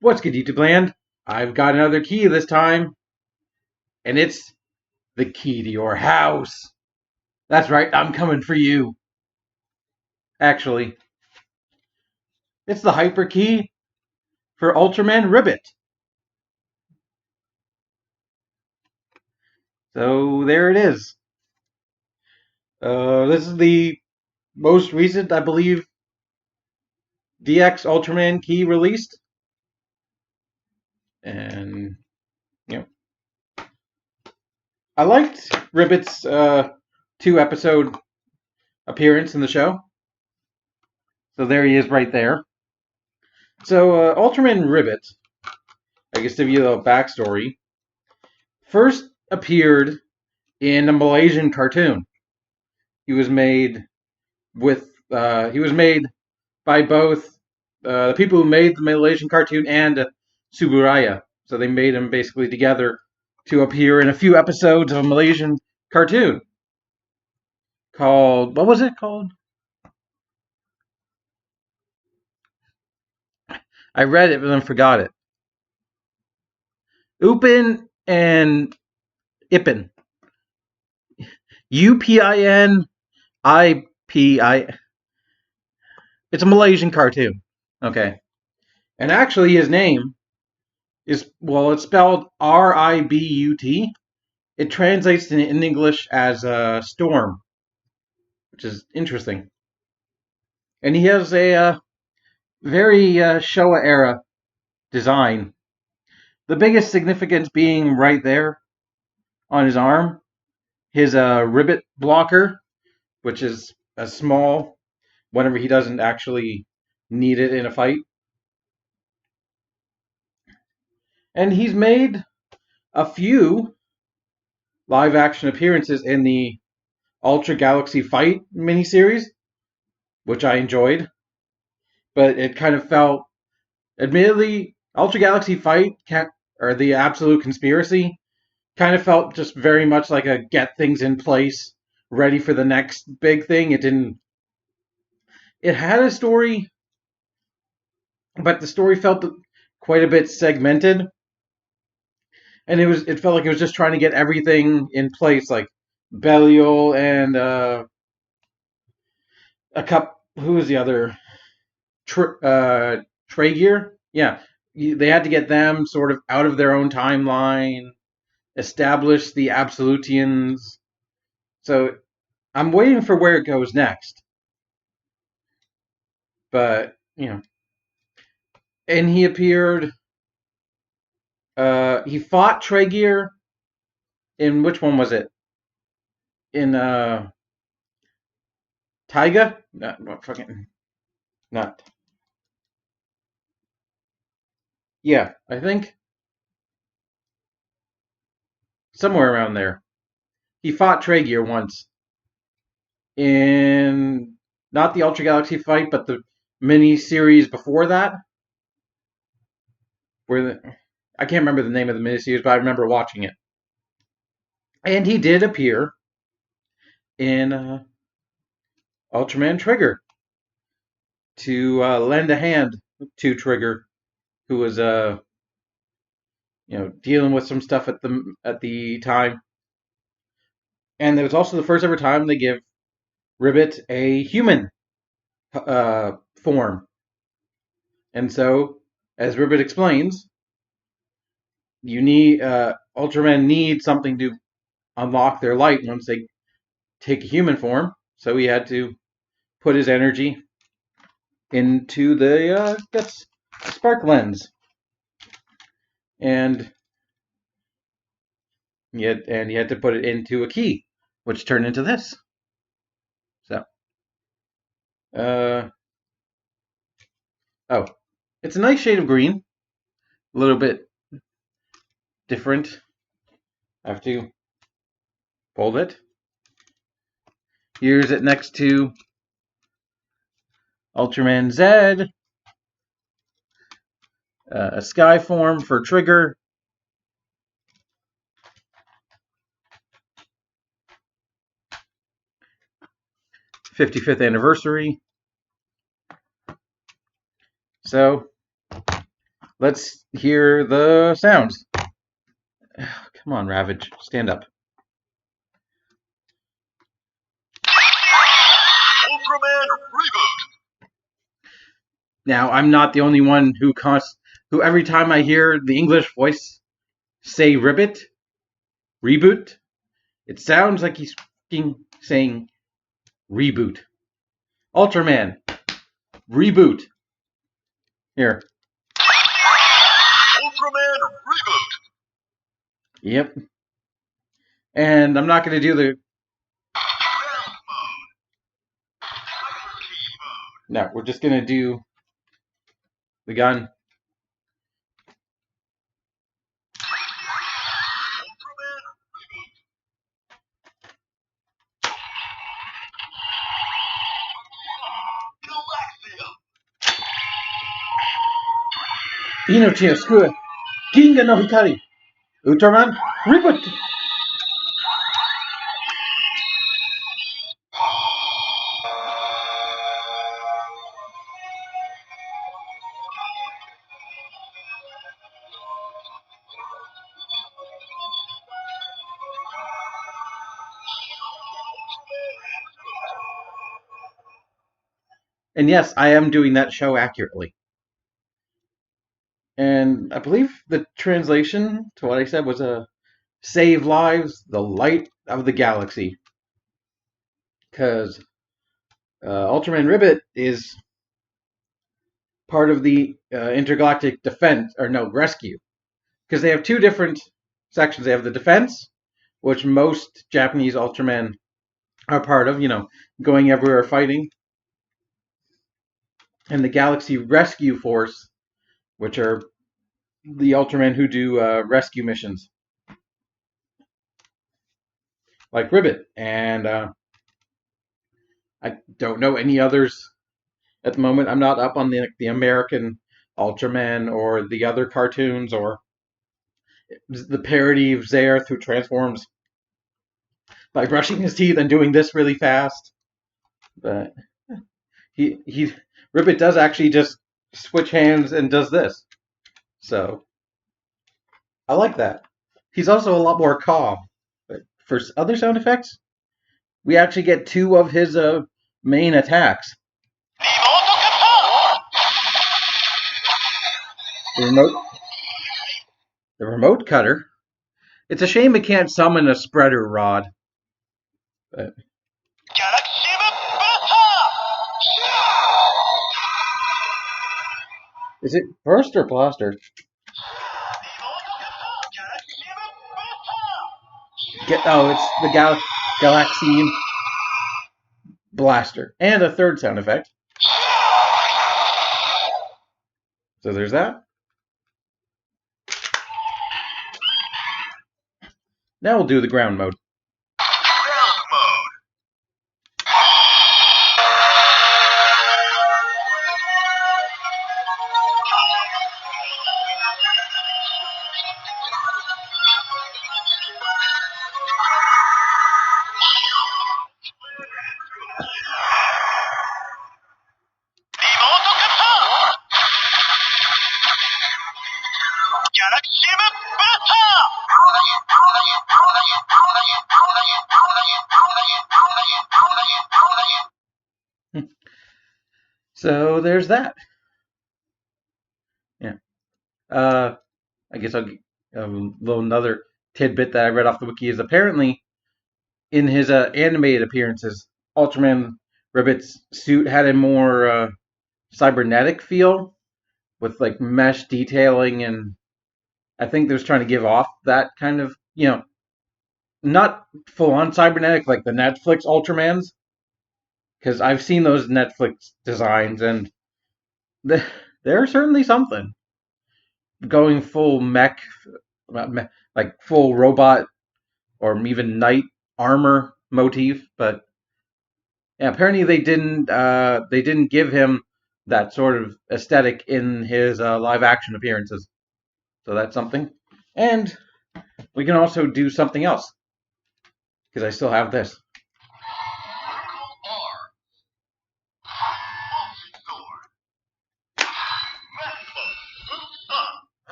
What's good, YouTube land? I've got another key this time, and it's the key to your house. That's right, I'm coming for you. Actually, it's the hyper key for Ultraman Ribut. So there it is. This is the most recent, I believe, DX Ultraman key released. And, you know, I liked Ribut's 2-episode appearance in the show. So there he is right there. So Ultraman Ribut, I guess to give you a backstory, first appeared in a Malaysian cartoon. He was made by both the people who made the Malaysian cartoon and Suburaya. So they made him basically together to appear in a few episodes of a Malaysian cartoon called, what was it called? I read it but then forgot it. Upin and Ipin. UPINIPI. It's a Malaysian cartoon. Okay. And actually his name is, well, it's spelled Ribut. It translates in English as storm, which is interesting. And he has a very Showa era design. The biggest significance being right there on his arm, his Ribut blocker, which is a small whenever he doesn't actually need it in a fight. And he's made a few live action appearances in the Ultra Galaxy Fight miniseries, which I enjoyed. But it kind of felt, admittedly, Ultra Galaxy Fight or the Absolute Conspiracy kind of felt just very much like a get things in place, ready for the next big thing. It didn't. It had a story, but the story felt quite a bit segmented, and it felt like it was just trying to get everything in place, like Belial and a cup. Who was the other? Traeger? Yeah, they had to get them sort of out of their own timeline, establish the Absolutians. So I'm waiting for where it goes next. But, and he appeared, he fought Traeger in, which one was it? In, Taiga? Not fucking, not. Yeah, I think somewhere around there. He fought Traeger once in not the Ultra Galaxy fight, but the mini series before that, I can't remember the name of the mini series, but I remember watching it. And he did appear in Ultraman Trigger to lend a hand to Trigger, who was dealing with some stuff at the time. And it was also the first ever time they give Ribut a human form. And so, as Ribut explains, Ultraman need something to unlock their light once they take a human form. So he had to put his energy into the spark lens, and he had to put it into a key, which turned into this. So, it's a nice shade of green, a little bit different. I have to fold it. Here's it next to Ultraman Z, a sky form for Trigger, 55th anniversary. So, let's hear the sounds. Come on, Ravage, stand up. Ultraman Ribut. Now, I'm not the only one who every time I hear the English voice say Ribut, it sounds like he's saying reboot. Ultraman, reboot. Here. Ultraman Ribut. Yep. And I'm not going to do the... No, we're just going to do the gun. Inochi Skua, Ginga no Hikari, Ultraman, Ribut! And yes, I am doing that show accurately. And I believe the translation to what I said was save lives, the light of the galaxy. Because Ultraman Ribut is part of the intergalactic defense, or no, rescue. Because they have two different sections. They have the defense, which most Japanese Ultramen are part of, going everywhere fighting. And the Galaxy Rescue Force, which are the Ultramen who do rescue missions. Like Ribut. And I don't know any others at the moment. I'm not up on the American Ultraman or the other cartoons or the parody of Zerth who transforms by brushing his teeth and doing this really fast. But Ribut does actually just switch hands and does this. So I like that. He's also a lot more calm. But for other sound effects, we actually get two of his main attacks. The remote cutter. It's a shame it can't summon a spreader rod. But... Is it burst or blaster? It's the Galaxy Blaster. And a third sound effect. So there's that. Now we'll do the ground mode. Ground mode. So there's that. Yeah. I guess I'll give another tidbit that I read off the wiki is apparently in his animated appearances, Ultraman Ribut's suit had a more cybernetic feel with like mesh detailing, and I think they was trying to give off that kind of, not full on cybernetic like the Netflix Ultramans, because I've seen those Netflix designs and they're certainly something. Going full mech, like full robot or even knight armor motif, but yeah, apparently they didn't give him that sort of aesthetic in his live action appearances. So that's something. And we can also do something else because I still have this.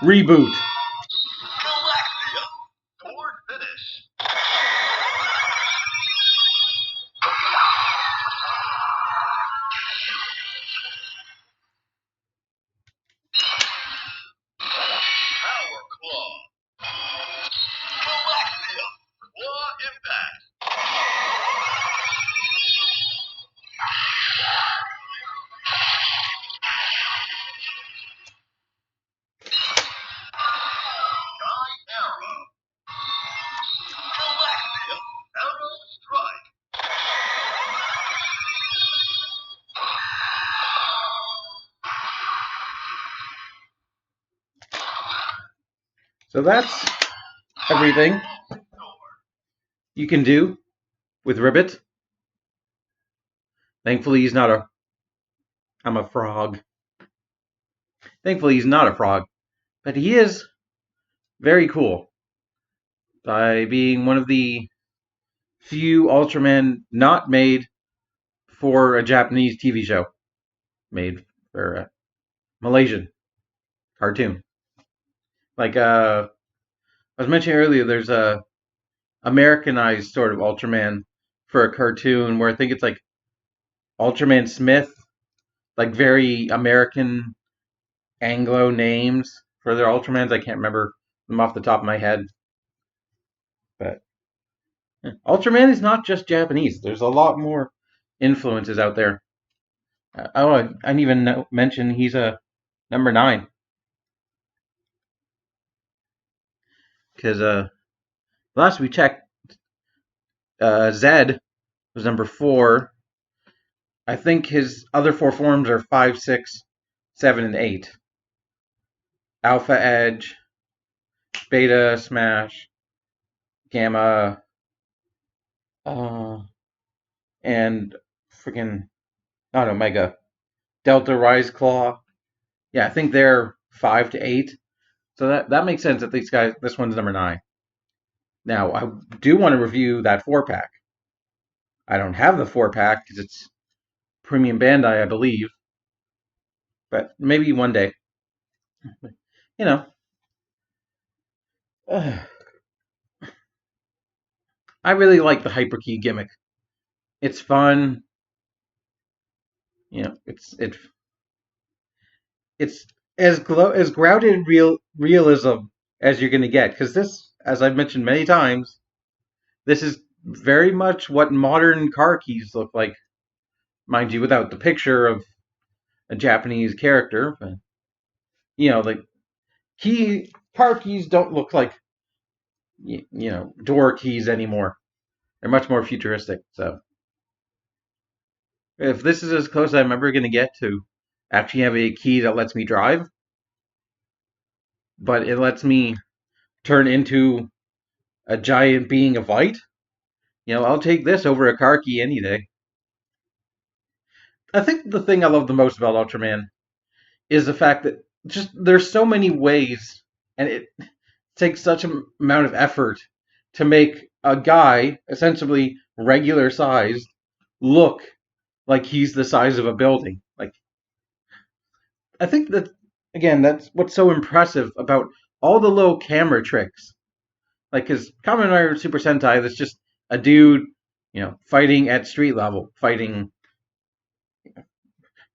Reboot. Galactia. Toward finish. Power Claw. Galactia. Claw Impact. Sky Arrow. Galactia. Arrow Strike. So that's everything you can do with Ribut. Thankfully, he's not a. I'm a frog. Thankfully, he's not a frog, but he is very cool by being one of the few Ultraman not made for a Japanese TV show, made for a Malaysian cartoon. Like I was mentioning earlier, there's a Americanized sort of Ultraman for a cartoon where I think it's like Ultraman Smith, like very American Anglo names for their Ultramans. I can't remember them off the top of my head. But Ultraman is not just Japanese. There's a lot more influences out there. I didn't even mention he's a number 9. Because last we checked, Zed was number 4. I think his other 4 forms are 5, 6, 7, and 8. Alpha Edge, Beta Smash, Gamma, and freaking not Omega, Delta Rise Claw. Yeah, I think they're 5 to 8. So that makes sense that this one's number 9. Now, I do want to review that 4-pack. I don't have the 4-pack because it's Premium Bandai, I believe. But maybe one day. You know. I really like the Hyperkey gimmick. It's fun. You know, it's as grounded realism as you're going to get. Because this, as I've mentioned many times, this is very much what modern car keys look like. Mind you, without the picture of a Japanese character. But, you know, like car keys don't look like, you know, door keys anymore. They're much more futuristic. So if this is as close as I'm ever going to get to actually have a key that lets me drive, but it lets me turn into a giant being of light, you know, I'll take this over a car key any day. I think the thing I love the most about Ultraman is the fact that just there's so many ways, and it takes such an amount of effort to make a guy essentially regular sized look like he's the size of a building. Like, I think that again, that's what's so impressive about all the little camera tricks. Like, because Kamen Rider Super Sentai, that's just a dude, you know, fighting at street level, fighting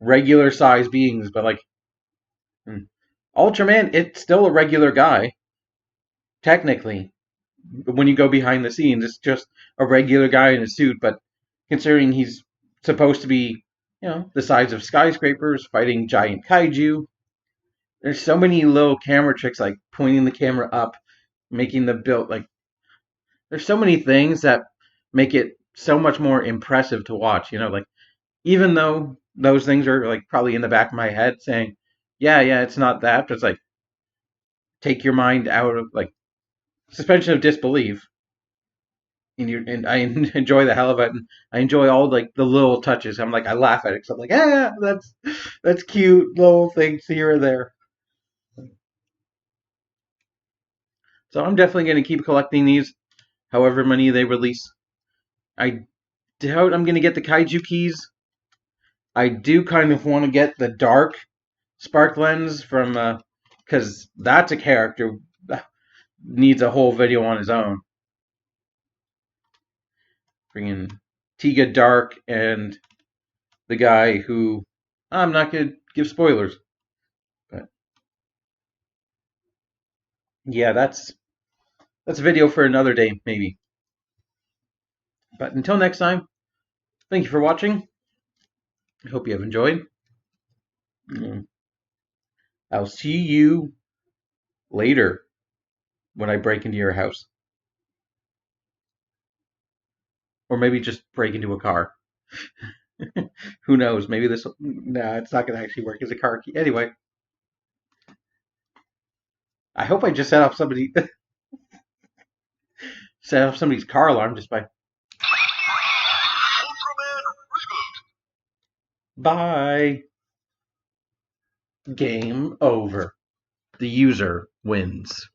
regular sized beings, but like Ultraman, it's still a regular guy, technically. When you go behind the scenes, it's just a regular guy in a suit, but considering he's supposed to be, you know, the size of skyscrapers, fighting giant kaiju, there's so many little camera tricks, like pointing the camera up, making the build, like, there's so many things that make it so much more impressive to watch, you know, like, even though those things are, like, probably in the back of my head saying, yeah, it's not that, but it's like, take your mind out of, like, suspension of disbelief. And I enjoy the hell of it. And I enjoy all like the little touches. I'm like, I laugh at it because I'm like, that's cute little things here and there. So I'm definitely going to keep collecting these, however many they release. I doubt I'm going to get the kaiju keys. I do kind of want to get the dark spark lens from because that's a character that needs a whole video on his own. Bringing Tiga Dark and the guy who I'm not going to give spoilers, but yeah, that's a video for another day maybe. But until next time, thank you for watching. I hope you have enjoyed. I'll see you later when I break into your house. Or maybe just break into a car. Who knows? Maybe this. Nah, it's not going to actually work as a car key. Anyway, I hope I just set off somebody's car alarm just by. Ultraman Ribut. Bye. Game over. The user wins.